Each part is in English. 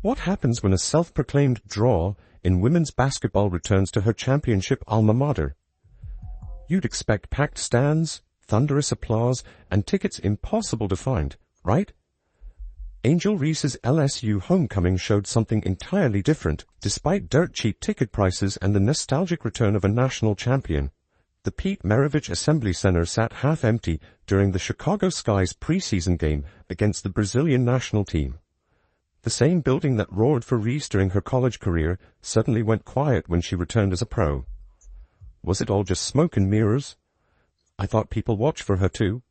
What happens when a self-proclaimed draw in women's basketball returns to her championship alma mater? You'd expect packed stands, thunderous applause, and tickets impossible to find, right? Angel Reese's LSU homecoming showed something entirely different. Despite dirt-cheap ticket prices and the nostalgic return of a national champion, the Pete Maravich Assembly Center sat half-empty during the Chicago Sky's preseason game against the Brazilian national team. The same building that roared for Reese during her college career suddenly went quiet when she returned as a pro. Was it all just smoke and mirrors? I thought people watched for her too.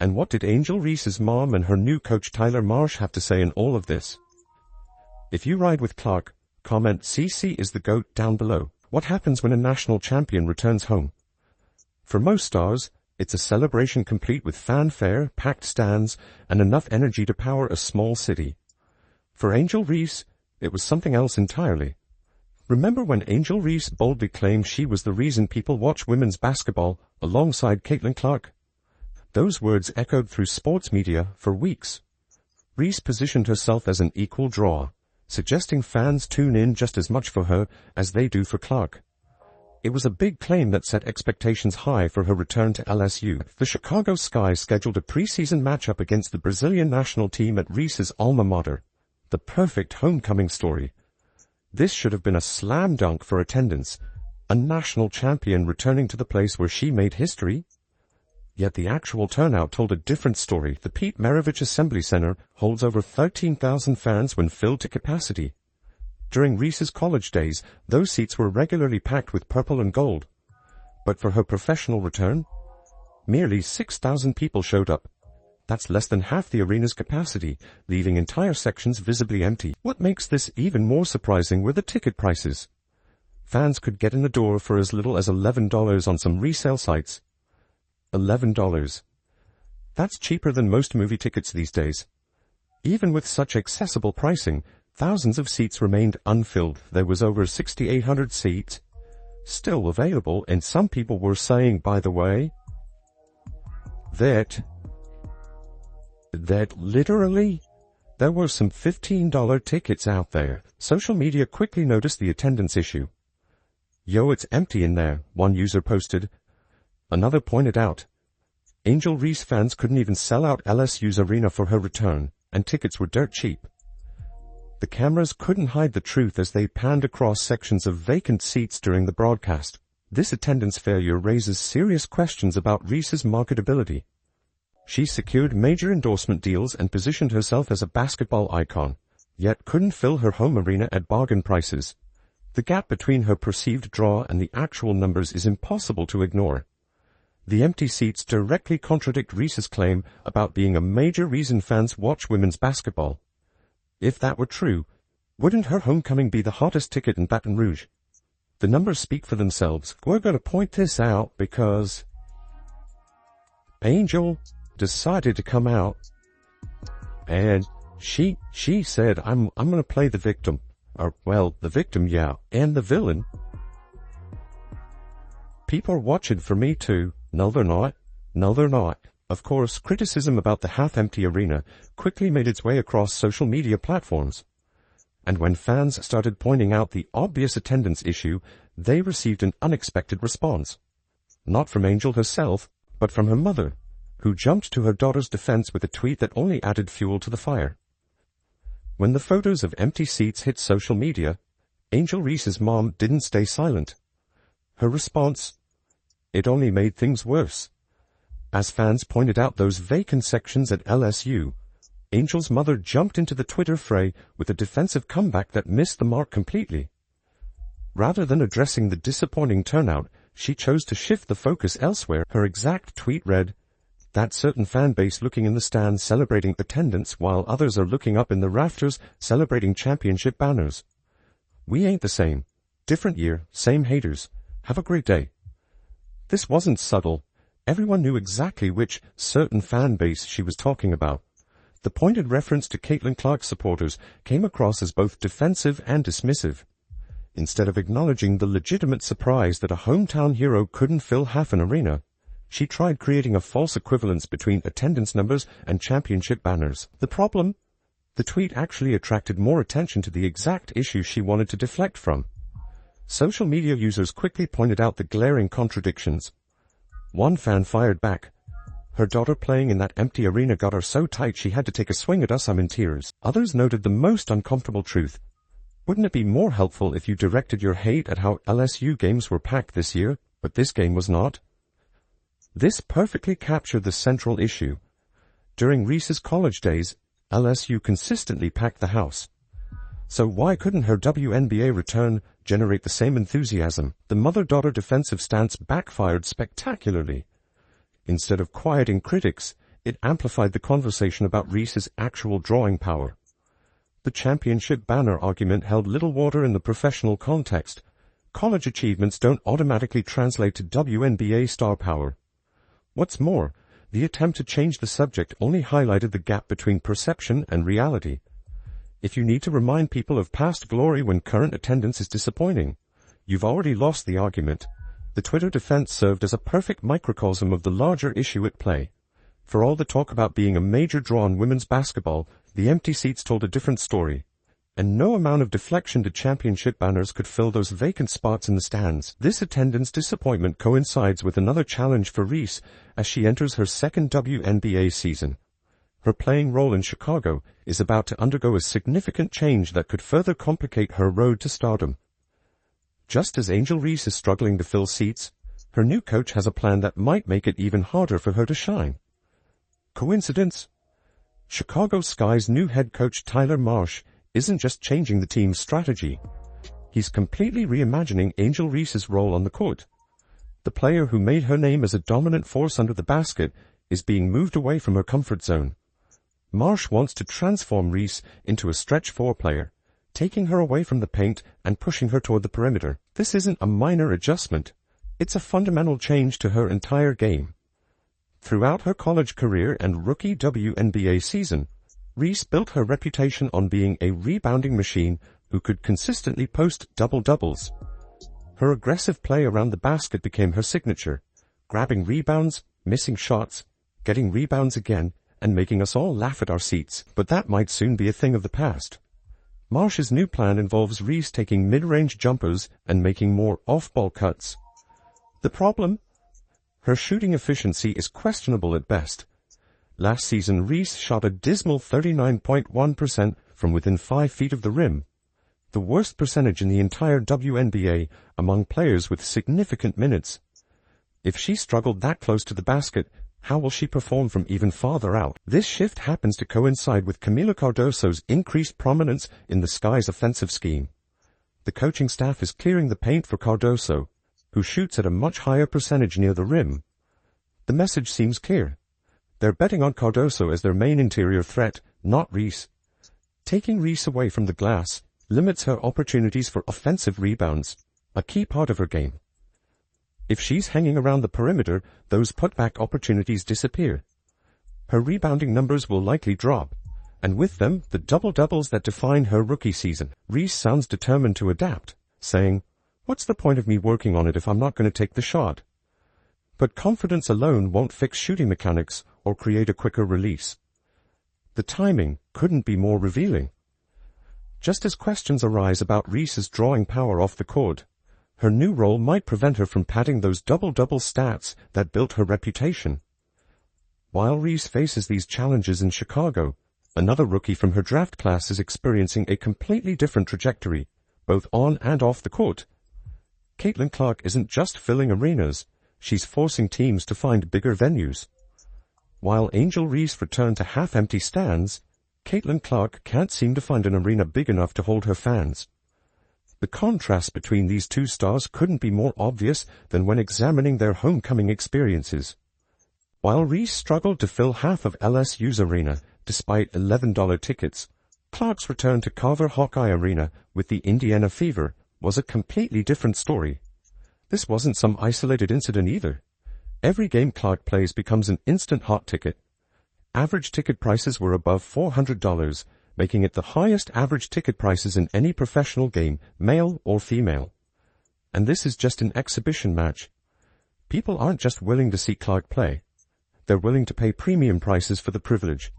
And what did Angel Reese's mom and her new coach Tyler Marsh have to say in all of this? If you ride with Clark, comment CC is the GOAT down below. What happens when a national champion returns home? For most stars, it's a celebration complete with fanfare, packed stands, and enough energy to power a small city. For Angel Reese, it was something else entirely. Remember when Angel Reese boldly claimed she was the reason people watch women's basketball alongside Caitlin Clark? Those words echoed through sports media for weeks. Reese positioned herself as an equal draw, suggesting fans tune in just as much for her as they do for Clark. It was a big claim that set expectations high for her return to LSU. The Chicago Sky scheduled a preseason matchup against the Brazilian national team at Reese's alma mater. The perfect homecoming story. This should have been a slam dunk for attendance, a national champion returning to the place where she made history. Yet the actual turnout told a different story. The Pete Maravich Assembly Center holds over 13,000 fans when filled to capacity. During Reese's college days, those seats were regularly packed with purple and gold. But for her professional return, merely 6,000 people showed up. That's less than half the arena's capacity, leaving entire sections visibly empty. What makes this even more surprising were the ticket prices. Fans could get in the door for as little as $11 on some resale sites. $11. That's cheaper than most movie tickets these days. Even with such accessible pricing, thousands of seats remained unfilled. There was over 6,800 seats still available, and some people were saying, by the way, that literally there were some $15 tickets out there. Social media quickly noticed the attendance issue. "Yo, it's empty in there," one user posted. Another pointed out, Angel Reese fans couldn't even sell out LSU's arena for her return, and tickets were dirt cheap. The cameras couldn't hide the truth as they panned across sections of vacant seats during the broadcast. This attendance failure raises serious questions about Reese's marketability. She secured major endorsement deals and positioned herself as a basketball icon, yet couldn't fill her home arena at bargain prices. The gap between her perceived draw and the actual numbers is impossible to ignore. The empty seats directly contradict Reese's claim about being a major reason fans watch women's basketball. If that were true, wouldn't her homecoming be the hottest ticket in Baton Rouge? The numbers speak for themselves. We're going to point this out because Angel decided to come out, and she said, I'm going to play the victim. Or, well, the victim, yeah, and the villain. People are watching for me too. No, they're not. No, they're not. Of course, criticism about the half-empty arena quickly made its way across social media platforms. And when fans started pointing out the obvious attendance issue, they received an unexpected response. Not from Angel herself, but from her mother, who jumped to her daughter's defense with a tweet that only added fuel to the fire. When the photos of empty seats hit social media, Angel Reese's mom didn't stay silent. Her response, it only made things worse. As fans pointed out those vacant sections at LSU, Angel's mother jumped into the Twitter fray with a defensive comeback that missed the mark completely. Rather than addressing the disappointing turnout, she chose to shift the focus elsewhere. Her exact tweet read, "That certain fan base looking in the stands celebrating attendance while others are looking up in the rafters celebrating championship banners. We ain't the same. Different year, same haters. Have a great day." This wasn't subtle. Everyone knew exactly which certain fan base she was talking about. The pointed reference to Caitlin Clark supporters came across as both defensive and dismissive. Instead of acknowledging the legitimate surprise that a hometown hero couldn't fill half an arena, she tried creating a false equivalence between attendance numbers and championship banners. The problem The tweet actually attracted more attention to the exact issue she wanted to deflect from. Social media users quickly pointed out the glaring contradictions. One fan fired back, "Her daughter playing in that empty arena got her so tight she had to take a swing at us, I'm in tears." Others noted the most uncomfortable truth. "Wouldn't it be more helpful if you directed your hate at how LSU games were packed this year, but this game was not?" This perfectly captured the central issue. During Reese's college days, LSU consistently packed the house. So why couldn't her WNBA return generate the same enthusiasm? The mother-daughter defensive stance backfired spectacularly. Instead of quieting critics, it amplified the conversation about Reese's actual drawing power. The championship banner argument held little water in the professional context. College achievements don't automatically translate to WNBA star power. What's more, the attempt to change the subject only highlighted the gap between perception and reality. If you need to remind people of past glory when current attendance is disappointing, you've already lost the argument. The Twitter defense served as a perfect microcosm of the larger issue at play. For all the talk about being a major draw in women's basketball, the empty seats told a different story. And no amount of deflection to championship banners could fill those vacant spots in the stands. This attendance disappointment coincides with another challenge for Reese as she enters her second WNBA season. Her playing role in Chicago is about to undergo a significant change that could further complicate her road to stardom. Just as Angel Reese is struggling to fill seats, her new coach has a plan that might make it even harder for her to shine. Coincidence? Chicago Sky's new head coach Tyler Marsh isn't just changing the team's strategy. He's completely reimagining Angel Reese's role on the court. The player who made her name as a dominant force under the basket is being moved away from her comfort zone. Marsh wants to transform Reese into a stretch four player, taking her away from the paint and pushing her toward the perimeter. This isn't a minor adjustment. It's a fundamental change to her entire game. Throughout her college career and rookie WNBA season, Reese built her reputation on being a rebounding machine who could consistently post double-doubles. Her aggressive play around the basket became her signature, grabbing rebounds, missing shots, getting rebounds again, and making us all laugh at our seats. But that might soon be a thing of the past. Marsh's new plan involves Reese taking mid-range jumpers and making more off-ball cuts. The problem? Her shooting efficiency is questionable at best. Last season, Reese shot a dismal 39.1% from within 5 feet of the rim, the worst percentage in the entire WNBA among players with significant minutes. If she struggled that close to the basket, how will she perform from even farther out? This shift happens to coincide with Camila Cardoso's increased prominence in the Sky's offensive scheme. The coaching staff is clearing the paint for Cardoso, who shoots at a much higher percentage near the rim. The message seems clear. They're betting on Cardoso as their main interior threat, not Reese. Taking Reese away from the glass limits her opportunities for offensive rebounds, a key part of her game. If she's hanging around the perimeter, those putback opportunities disappear. Her rebounding numbers will likely drop, and with them, the double-doubles that define her rookie season. Reese sounds determined to adapt, saying, "What's the point of me working on it if I'm not going to take the shot?" But confidence alone won't fix shooting mechanics or create a quicker release. The timing couldn't be more revealing. Just as questions arise about Reese's drawing power off the court, her new role might prevent her from padding those double-double stats that built her reputation. While Reese faces these challenges in Chicago, another rookie from her draft class is experiencing a completely different trajectory, both on and off the court. Caitlin Clark isn't just filling arenas, she's forcing teams to find bigger venues. While Angel Reese returned to half-empty stands, Caitlin Clark can't seem to find an arena big enough to hold her fans. The contrast between these two stars couldn't be more obvious than when examining their homecoming experiences. While Reese struggled to fill half of LSU's arena despite $11 tickets, Clark's return to Carver Hawkeye Arena with the Indiana Fever was a completely different story. This wasn't some isolated incident either. Every game Clark plays becomes an instant hot ticket. Average ticket prices were above $400, making it the highest average ticket prices in any professional game, male or female. And this is just an exhibition match. People aren't just willing to see Clark play. They're willing to pay premium prices for the privilege.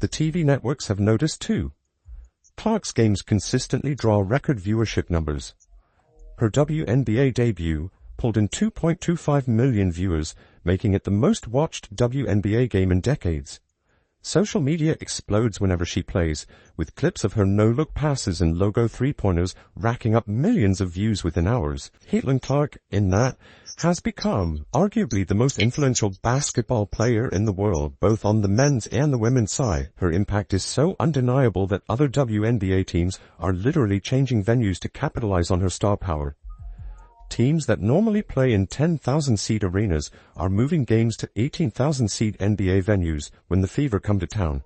The TV networks have noticed too. Clark's games consistently draw record viewership numbers. Her WNBA debut pulled in 2.25 million viewers, making it the most watched WNBA game in decades. Social media explodes whenever she plays, with clips of her no-look passes and logo three-pointers racking up millions of views within hours. Caitlin Clark, in that, has become arguably the most influential basketball player in the world, both on the men's and the women's side. Her impact is so undeniable that other WNBA teams are literally changing venues to capitalize on her star power. Teams that normally play in 10,000-seat arenas are moving games to 18,000-seat NBA venues when the Fever come to town.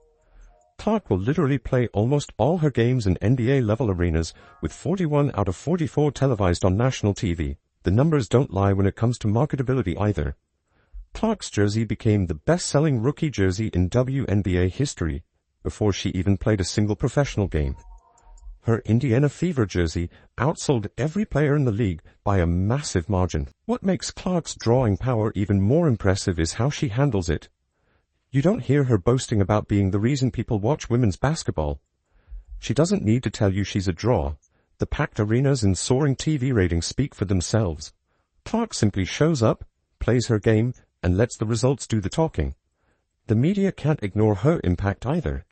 Clark will literally play almost all her games in NBA-level arenas, with 41 out of 44 televised on national TV. The numbers don't lie when it comes to marketability either. Clark's jersey became the best-selling rookie jersey in WNBA history before she even played a single professional game. Her Indiana Fever jersey outsold every player in the league by a massive margin. What makes Clark's drawing power even more impressive is how she handles it. You don't hear her boasting about being the reason people watch women's basketball. She doesn't need to tell you she's a draw. The packed arenas and soaring TV ratings speak for themselves. Clark simply shows up, plays her game, and lets the results do the talking. The media can't ignore her impact either.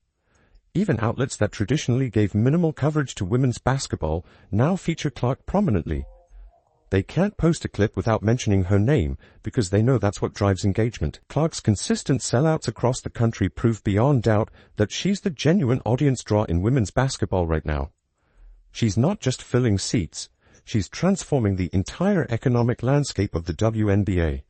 Even outlets that traditionally gave minimal coverage to women's basketball now feature Clark prominently. They can't post a clip without mentioning her name because they know that's what drives engagement. Clark's consistent sellouts across the country prove beyond doubt that she's the genuine audience draw in women's basketball right now. She's not just filling seats, she's transforming the entire economic landscape of the WNBA.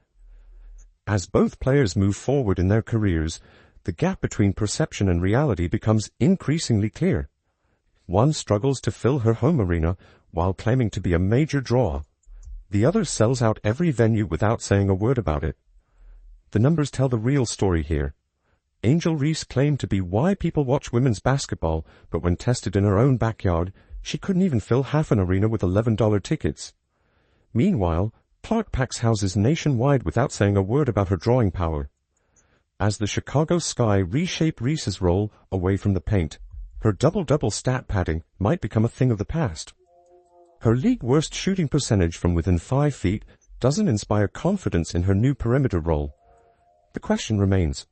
As both players move forward in their careers, the gap between perception and reality becomes increasingly clear. One struggles to fill her home arena while claiming to be a major draw. The other sells out every venue without saying a word about it. The numbers tell the real story here. Angel Reese claimed to be why people watch women's basketball, but when tested in her own backyard, she couldn't even fill half an arena with $11 tickets. Meanwhile, Clark packs houses nationwide without saying a word about her drawing power. As the Chicago Sky reshape Reese's role away from the paint, her double-double stat padding might become a thing of the past. Her league-worst shooting percentage from within 5 feet doesn't inspire confidence in her new perimeter role. The question remains,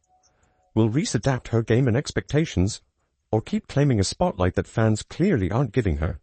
will Reese adapt her game and expectations, or keep claiming a spotlight that fans clearly aren't giving her?